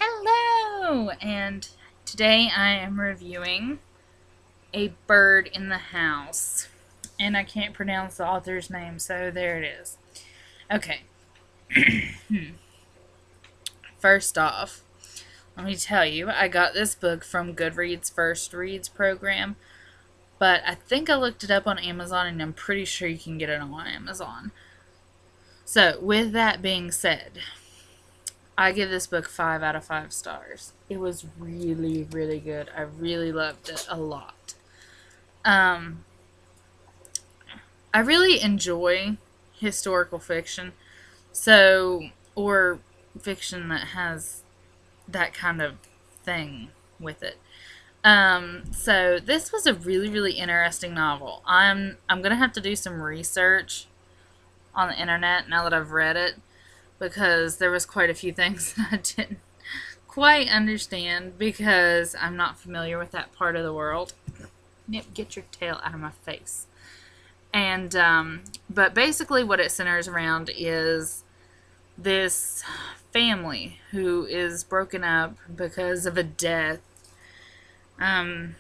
Hello! And today I am reviewing A Bird in the House. And I can't pronounce the author's name, so there it is. Okay, first off, let me tell you, I got this book from Goodreads' First Reads program, but I think I looked it up on Amazon and I'm pretty sure you can get it on Amazon. So, with that being said, I give this book 5 out of 5 stars. It was really, really good. I really loved it a lot. Um, I really enjoy historical fiction, so, or fiction that has that kind of thing with it. So this was a really, really interesting novel. I'm gonna have to do some research on the internet now that I've read it because there was quite a few things that I didn't quite understand because I'm not familiar with that part of the world. Nip, get your tail out of my face. And but basically what it centers around is this family who is broken up because of a death. um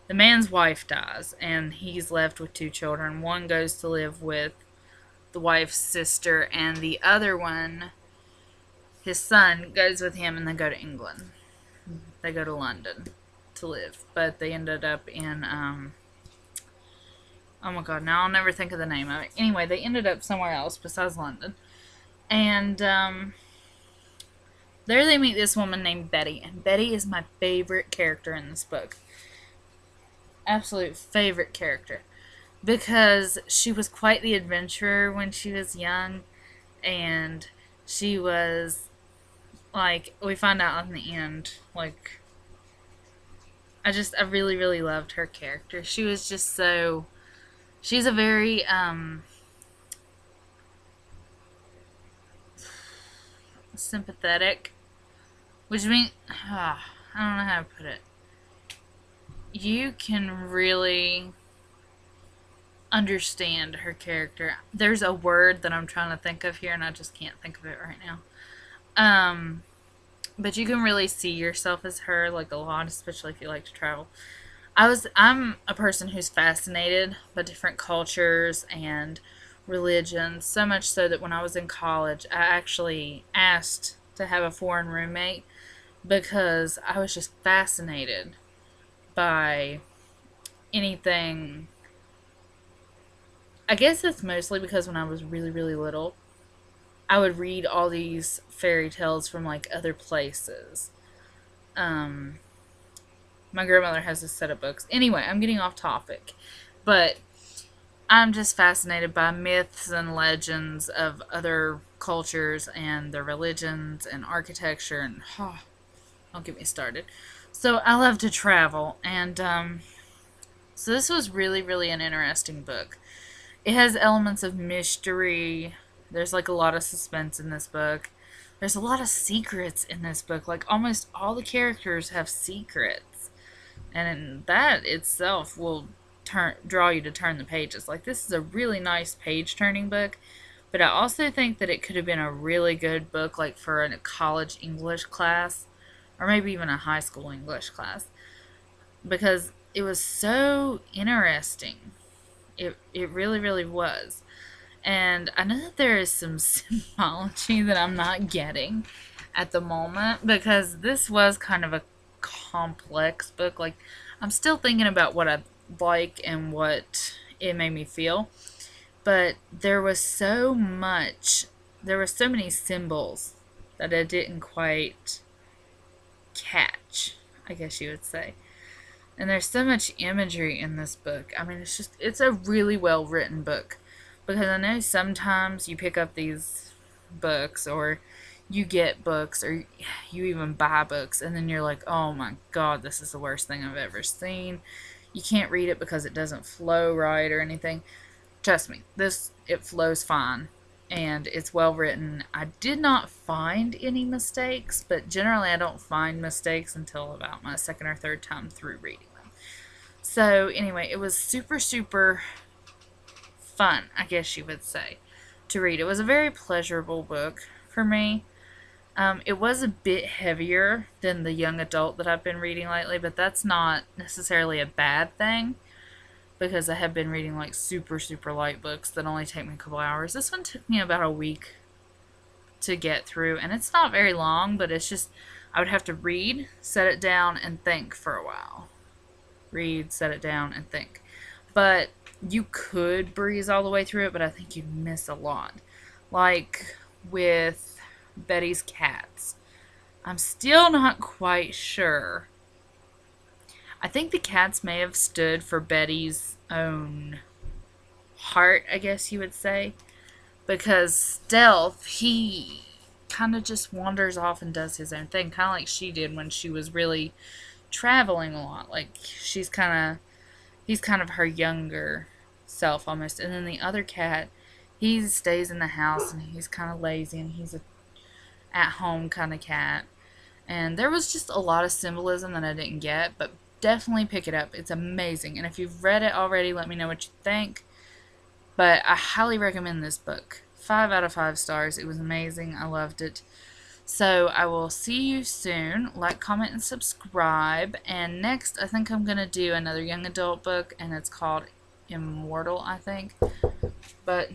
the man's wife dies and he's left with two children. One goes to live with the wife's sister, and the other one, his son, goes with him, and they go to England. They go to London to live, but they ended up in oh my god, now I'll never think of the name of it. Anyway, they ended up somewhere else besides London. And there they meet this woman named Betty. And Betty is my favorite character in this book. Absolute favorite character. Because she was quite the adventurer when she was young. And she was, like, we find out in the end, like, I really, really loved her character. She was just so, she's a very, sympathetic, which means, I don't know how to put it. You can really understand her character. There's a word that I'm trying to think of here, and I just can't think of it right now. But you can really see yourself as her, like, a lot, especially if you like to travel. I'm a person who's fascinated by different cultures and religions, so much so that when I was in college, I actually asked to have a foreign roommate because I was just fascinated by anything. I guess it's mostly because when I was really, really little, I would read all these fairy tales from, like, other places. Um, my grandmother has a set of books. Anyway, I'm getting off topic. But I'm just fascinated by myths and legends of other cultures and their religions and architecture, and don't get me started. So I love to travel, and so this was really, really an interesting book. It has elements of mystery. There's, like, a lot of suspense in this book. There's a lot of secrets in this book. Like, almost all the characters have secrets, and that itself will draw you to turn the pages. Like, this is a really nice page turning book, but I also think that it could have been a really good book, like, for a college English class, or maybe even a high school English class, because it was so interesting. It really, really was. And I know that there is some symbology that I'm not getting at the moment, because this was kind of a complex book. Like, I'm still thinking about what I like and what it made me feel. But there was so many symbols that I didn't quite catch, I guess you would say. And there's so much imagery in this book. I mean, it's a really well written book. Because I know sometimes you pick up these books, or you get books, or you even buy books, and then you're like, oh my god, this is the worst thing I've ever seen. You can't read it because it doesn't flow right or anything. Trust me, it flows fine, and it's well written. I did not find any mistakes, but generally I don't find mistakes until about my second or third time through reading them. So anyway, it was super, super fun, I guess you would say, to read. It was a very pleasurable book for me. It was a bit heavier than the young adult that I've been reading lately, but that's not necessarily a bad thing because I have been reading like super, super light books that only take me a couple hours. This one took me about a week to get through, and it's not very long, but it's just I would have to read, set it down, and think for a while. Read, set it down, and think. But you could breeze all the way through it, but I think you'd miss a lot. Like with Betty's Cats. I'm still not quite sure. I think the cats may have stood for Betty's own heart, I guess you would say. Because Stealth, he kind of just wanders off and does his own thing, kind of like she did when she was really traveling a lot. Like he's kind of her younger self almost. And then the other cat, he stays in the house and he's kind of lazy and he's a at home kind of cat. And there was just a lot of symbolism that I didn't get, but definitely pick it up. It's amazing. And if you've read it already, let me know what you think. But I highly recommend this book. 5 out of 5 stars. It was amazing. I loved it. So I will see you soon. Like, comment, and subscribe. And next, I think I'm going to do another young adult book, and it's called Immortal, I think. But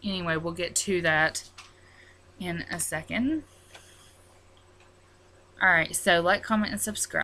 anyway, we'll get to that in a second. Alright, so like, comment, and subscribe.